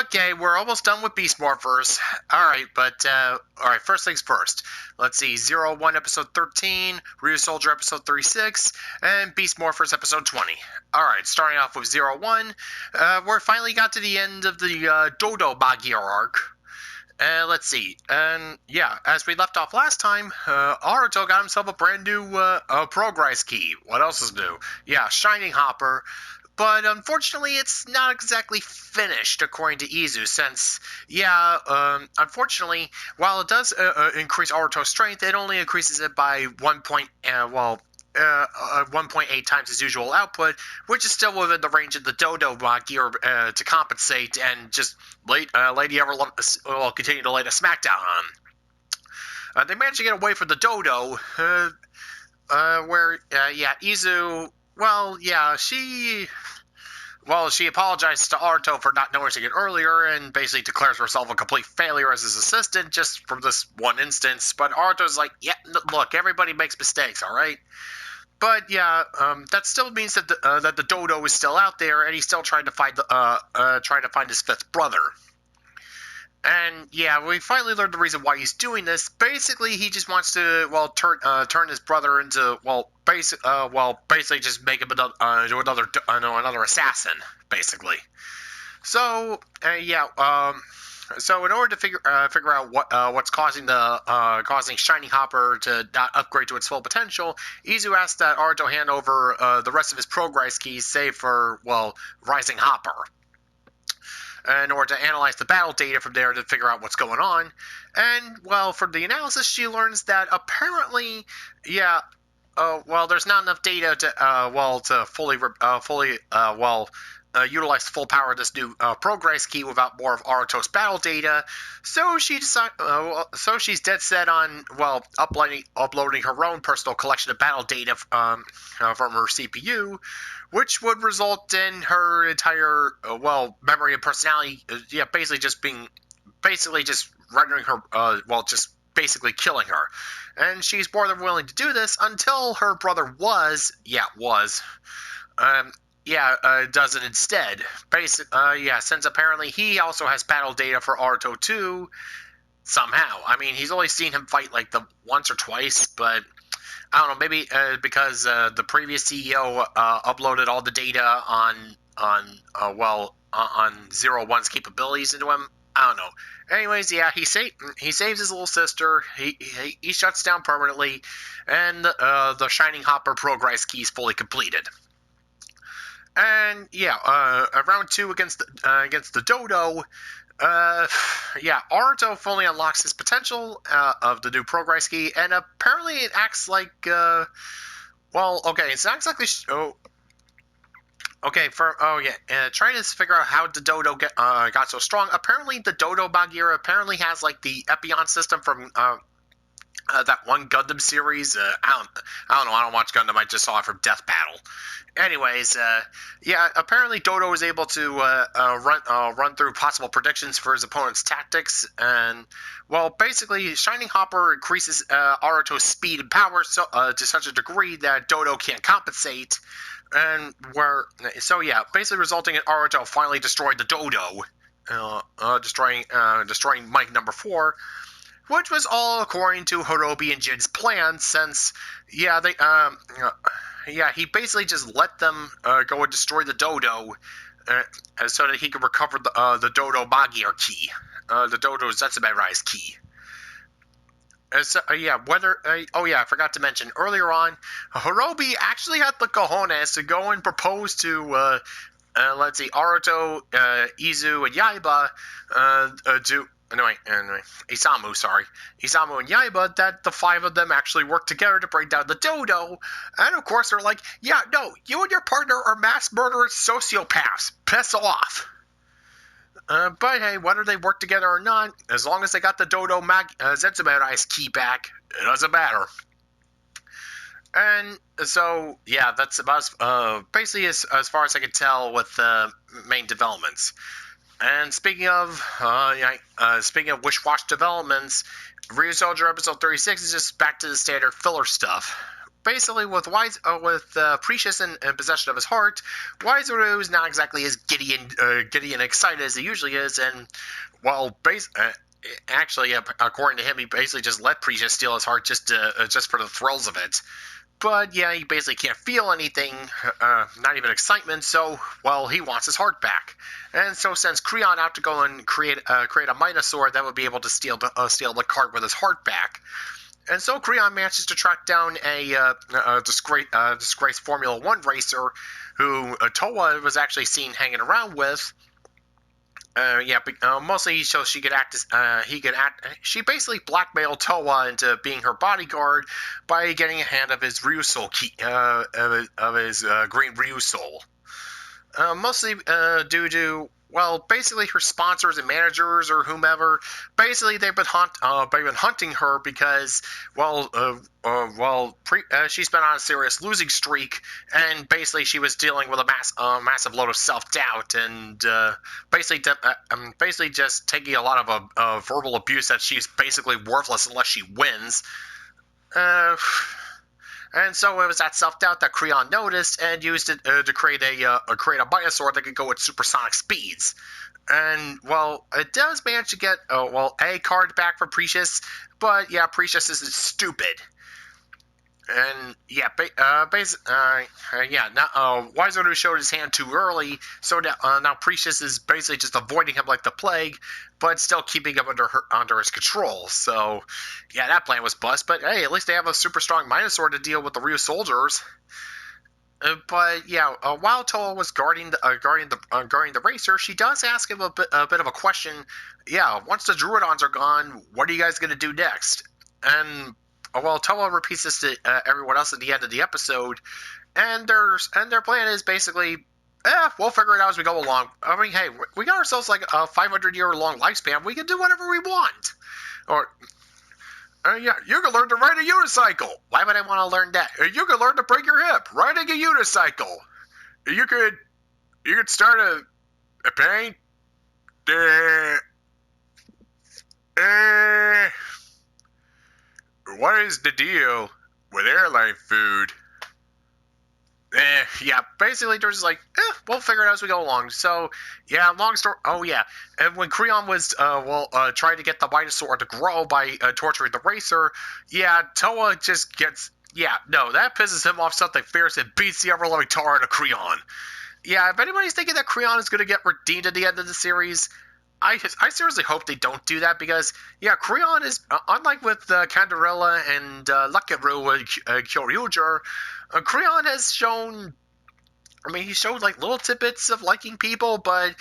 Okay, we're almost done with Beast Morphers. Alright, alright, first things first. Let's see, Zero One episode 13, Ryusoulger episode 36, and Beast Morphers episode 20. Alright, starting off with Zero One, we're finally got to the end of the Dodo Magear arc. Let's see, and yeah, as we left off last time, Aruto got himself a brand new progress key. What else is new? Yeah, Shining Hopper. But unfortunately, it's not exactly finished, according to Izu, since, unfortunately, while it does increase Aruto's strength, it only increases it by 1.8 times his usual output, which is still within the range of the Dodo Magear to compensate and just Lady Everlove will continue to lay the smackdown on him. They managed to get away from the Dodo, Izu, she apologizes to Aruto for not noticing it earlier and basically declares herself a complete failure as his assistant just from this one instance. But Aruto's like, yeah, look, everybody makes mistakes, all right? But yeah, that still means that the Dodo is still out there and he's still trying to find his fifth brother. And yeah, we finally learned the reason why he's doing this. Basically, he just wants to turn his brother into basically just make him another assassin, basically. So so in order to figure out what's causing Shining Hopper to not upgrade to its full potential, Izu asks that Aruto hand over the rest of his progress keys, save for Rising Hopper, in order to analyze the battle data from there to figure out what's going on. And, for the analysis, she learns that apparently, there's not enough data to fully utilize the full power of this new progress key without more of Aruto's battle data. So she's dead set on uploading her own personal collection of battle data from her CPU, which would result in her entire memory and personality, basically just rendering her just basically killing her. And she's more than willing to do this until her brother does it instead. Since apparently he also has battle data for Aruto too, somehow. I mean, he's only seen him fight like once or twice, but I don't know, maybe because the previous CEO uploaded all the data on Zero One's capabilities into him. I don't know. Anyways, he saves his little sister. He shuts down permanently, and the Shining Hopper progress key is fully completed. And round 2 against the Dodo. Aruto fully unlocks his potential of the new progress key, and apparently it acts like it's not exactly trying to figure out how the Dodo got so strong. Apparently the Dodo Magear apparently has like the Epion system from that one Gundam series. I don't know. I don't watch Gundam. I just saw it from Death Battle. Anyways, apparently Dodo was able to run through possible predictions for his opponent's tactics, and basically Shining Hopper increases Aruto's speed and power to such a degree that Dodo can't compensate, and basically resulting in Aruto finally destroying the Dodo, destroying Mike number 4. Which was all according to Hirobi and Jin's plan, since, he basically just let them go and destroy the Dodo so that he could recover the Dodo Magear key, the Dodo Zetsubai key. I forgot to mention, earlier on, Hirobi actually had the cojones to go and propose to, Aruto, Izu, and Yaiba, Isamu and Yaiba, that the 5 of them actually work together to bring down the Dodo, and of course they're like, you and your partner are mass murderous sociopaths, piss off. But hey, whether they work together or not, as long as they got the Dodo Zetsubai key back, it doesn't matter. And so, that's about basically as far as I can tell with the main developments. And speaking of wish-wash developments, Ryusoulger episode 36 is just back to the standard filler stuff. basically with Precious in possession of his heart, Wiseru is not exactly as giddy and excited as he usually is, and well, actually, according to him, he basically just let Precious steal his heart just for the thrills of it. But yeah, he basically can't feel anything, not even excitement. So, well, he wants his heart back, and so sends Creon out to go and create a Minosaur that would be able to steal the cart with his heart back. And so Creon manages to track down a disgraced Formula One racer who Towa was actually seen hanging around with. Mostly so she could act as she basically blackmailed Towa into being her bodyguard by getting a hand of his Ryusoul key, of his green Ryusoul. Mostly due to, well, basically her sponsors and managers or whomever. Basically, they've been hunting her because, she's been on a serious losing streak, and basically she was dealing with a massive load of self-doubt, and basically just taking a lot of verbal abuse that she's basically worthless unless she wins. And so it was that self-doubt that Creon noticed and used it to create a Minosaur that could go at supersonic speeds. And, well, it does manage to get, a card back for Precious, but, yeah, Precious isn't stupid. And, yeah, Wiseru showed his hand too early, so now Precious is basically just avoiding him like the plague, but still keeping him under his control. So, yeah, that plan was bust, but hey, at least they have a super strong Minosaur to deal with the Ryusoulgers. But yeah, while Towa was guarding the racer, she does ask him a bit of a question. Yeah, once the Druidons are gone, what are you guys going to do next? And well, Towa repeats this to everyone else at the end of the episode, and their plan is basically, we'll figure it out as we go along. I mean, hey, we got ourselves like a 500-year-long lifespan. We can do whatever we want. Or, yeah, you can learn to ride a unicycle. Why would I want to learn that? You can learn to break your hip riding a unicycle. You could start a paint. What is the deal with airline food? Yeah, basically they're just like, we'll figure it out as we go along. So, yeah, long story. Oh, yeah, and when Creon was, trying to get the Minosaur to grow by torturing the racer, yeah, Towa just gets, that pisses him off something fierce and beats the ever-loving tar out of Creon. Yeah, if anybody's thinking that Creon is going to get redeemed at the end of the series, I seriously hope they don't do that because, yeah, Creon is, unlike with Canderella and Lucaru and Kyoryuger, Creon has shown, he showed like little tidbits of liking people, but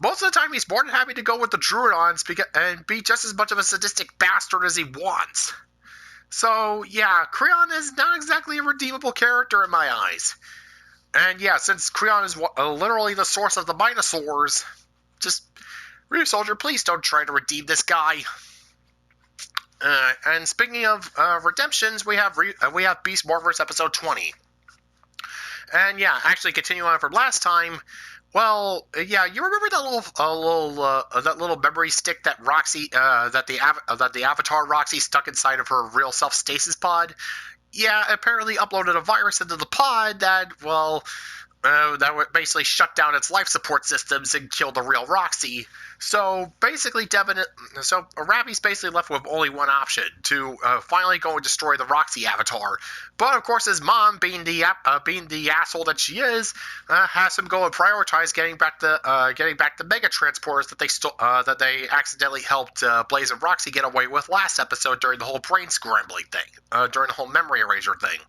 most of the time he's more than happy to go with the Druidons and be just as much of a sadistic bastard as he wants. So, yeah, Creon is not exactly a redeemable character in my eyes. And yeah, since Creon is literally the source of the Minosaurs, just, Ryusoulger, please don't try to redeem this guy. And speaking of redemptions, we have Beast Morphers episode 20. And yeah, actually continuing on from last time. Well, yeah, you remember that little memory stick that Roxy, that the Avatar Roxy stuck inside of her real self stasis pod? Yeah, apparently uploaded a virus into the pod that would basically shut down its life support systems and kill the real Roxy. So basically, Ravi's basically left with only one option, to finally go and destroy the Roxy avatar. But of course, his mom, being the asshole that she is, has him go and prioritize getting back the mega transporters that they accidentally helped Blaze and Roxy get away with last episode during the whole brain scrambling thing, during the whole memory erasure thing.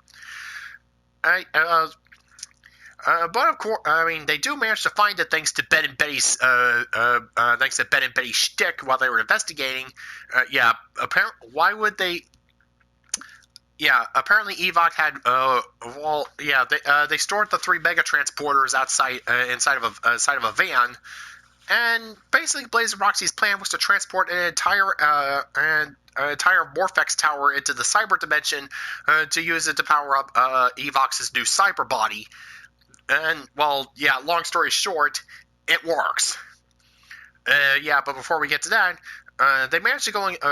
But of course, they do manage to find it thanks to Ben and Betty's shtick while they were investigating. Why would they? Yeah, apparently Evok had. They stored the 3 mega transporters outside, inside of a van, and basically Blaze and Roxy's plan was to transport an entire Morphex tower into the cyber dimension to use it to power up Evok's new cyber body. And, long story short, it works. But before we get to that, they managed to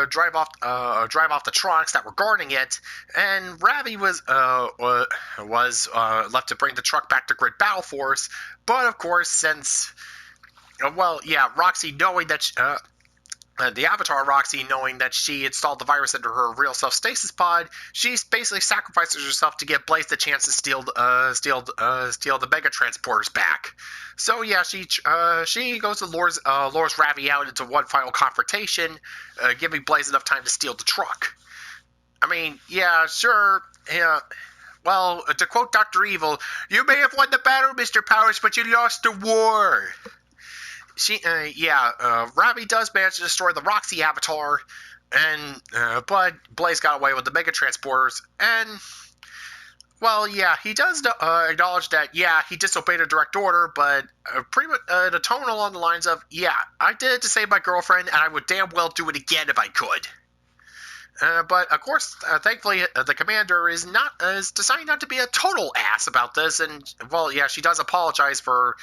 drive off the trucks that were guarding it, and Ravi was left to bring the truck back to Grid Battle Force. But of course, since Roxy knowing that the Avatar Roxy, knowing that she installed the virus into her real self-stasis pod, she basically sacrifices herself to give Blaze the chance to steal the Mega Transporters back. So yeah, she goes to lures Ravi out into one final confrontation, giving Blaze enough time to steal the truck. I mean, yeah, sure, yeah. Well, to quote Dr. Evil, "You may have won the battle, Mr. Powers, but you lost the war." Ravi does manage to destroy the Roxy Avatar, but Blaze got away with the Mega Transporters, and, well, yeah, he does acknowledge that, yeah, he disobeyed a direct order, but pretty much the tone along the lines of, yeah, I did it to save my girlfriend, and I would damn well do it again if I could. But of course, thankfully, the commander is deciding not to be a total ass about this, and, well, yeah, she does apologize for.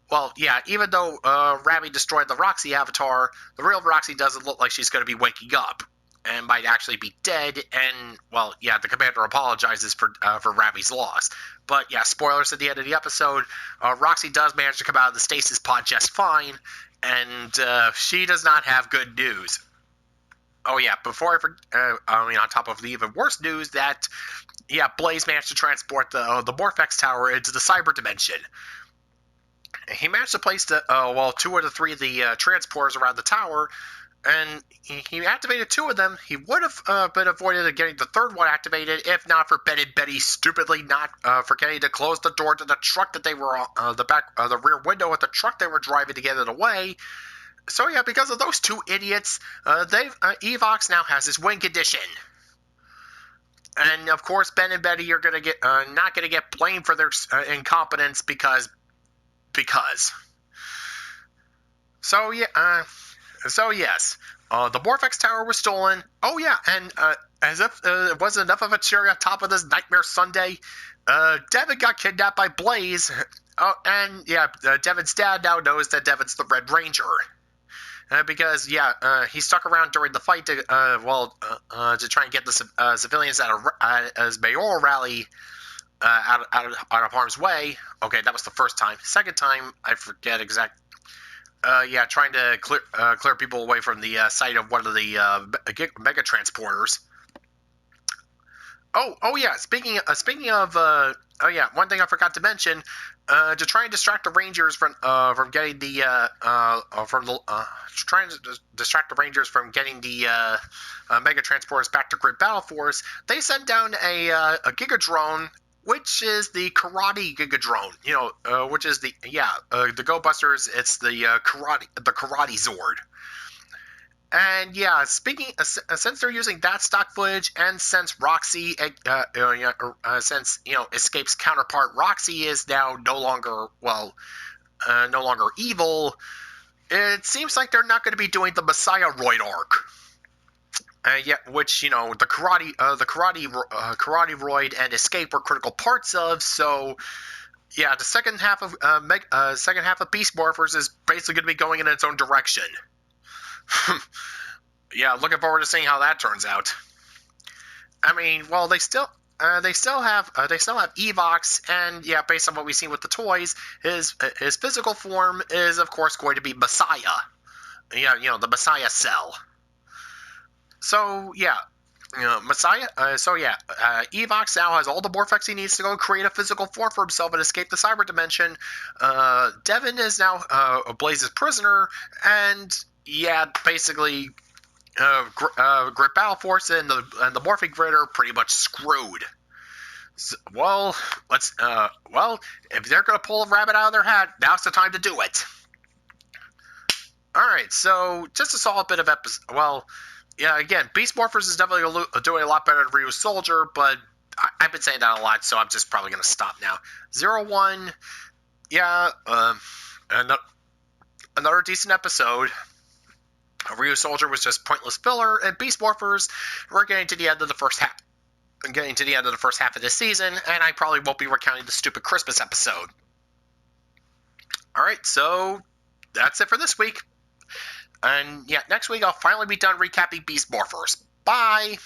Well, yeah, even though Ravi destroyed the Roxy Avatar, the real Roxy doesn't look like she's going to be waking up, and might actually be dead, and, well, yeah, the commander apologizes for Ravi's loss. But, yeah, spoilers at the end of the episode, Roxy does manage to come out of the stasis pod just fine, and she does not have good news. Oh, yeah, before I forget, on top of the even worse news, that, yeah, Blaze managed to transport the Morphex Tower into the cyber dimension. He managed to place 2 or 3 of the transporters around the tower, and he activated 2 of them. He would have been avoided getting the 3rd one activated if not for Ben and Betty stupidly not forgetting to close the door to the truck that they were the rear window of the truck they were driving to get it away. So yeah, because of those 2 idiots, Evox now has his win condition. And of course, Ben and Betty are gonna get not gonna get blamed for their incompetence because. So yeah, yes, the Morphex Tower was stolen. Oh yeah, and as if it wasn't enough of a cherry on top of this nightmare Sunday, Devin got kidnapped by Blaze. And yeah, Devin's dad now knows that Devin's the Red Ranger. Because he stuck around during the fight to try and get the civilians at a mayoral rally. Out of harm's way. Okay, that was the first time. Second time, I forget exact. Trying to clear people away from the site of one of the mega transporters. Oh yeah. Speaking of, one thing I forgot to mention. To try and distract the Rangers from getting the mega transporters back to Grid Battle Force, they sent down a Gigadrone, which is the Karate Gigadrone, which is the Go Busters. It's the Karate Zord. And yeah, since they're using that stock footage, and since Roxy, Escape's counterpart Roxy is now no longer evil, it seems like they're not going to be doing the Messiah Roid arc. Which the Karate Roid and Escape were critical parts of. So, yeah, the second half of Beast Morphers is basically going to be going in its own direction. Yeah, looking forward to seeing how that turns out. I mean, well, they still have Evox, and yeah, based on what we've seen with the toys, his physical form is of course going to be Messiah. The Messiah cell. So, yeah, Evox now has all the Morphex he needs to go create a physical form for himself and escape the cyber dimension. Devin is now Blaze's prisoner, and, yeah, basically, Grid Battle Force and the Morphing Grid are pretty much screwed. So, if they're going to pull a rabbit out of their hat, now's the time to do it. Alright, so, just a solid bit of episode, yeah, again, Beast Morphers is definitely doing a lot better than Ryusoulger, but I've been saying that a lot, so I'm just probably going to stop now. Zero One, yeah, another decent episode. Ryusoulger was just pointless filler, and Beast Morphers, we're getting to the end of the first half. I'm getting to the end of the first half of this season, and I probably won't be recounting the stupid Christmas episode. Alright, so that's it for this week. And yeah, next week I'll finally be done recapping Beast Morphers. Bye!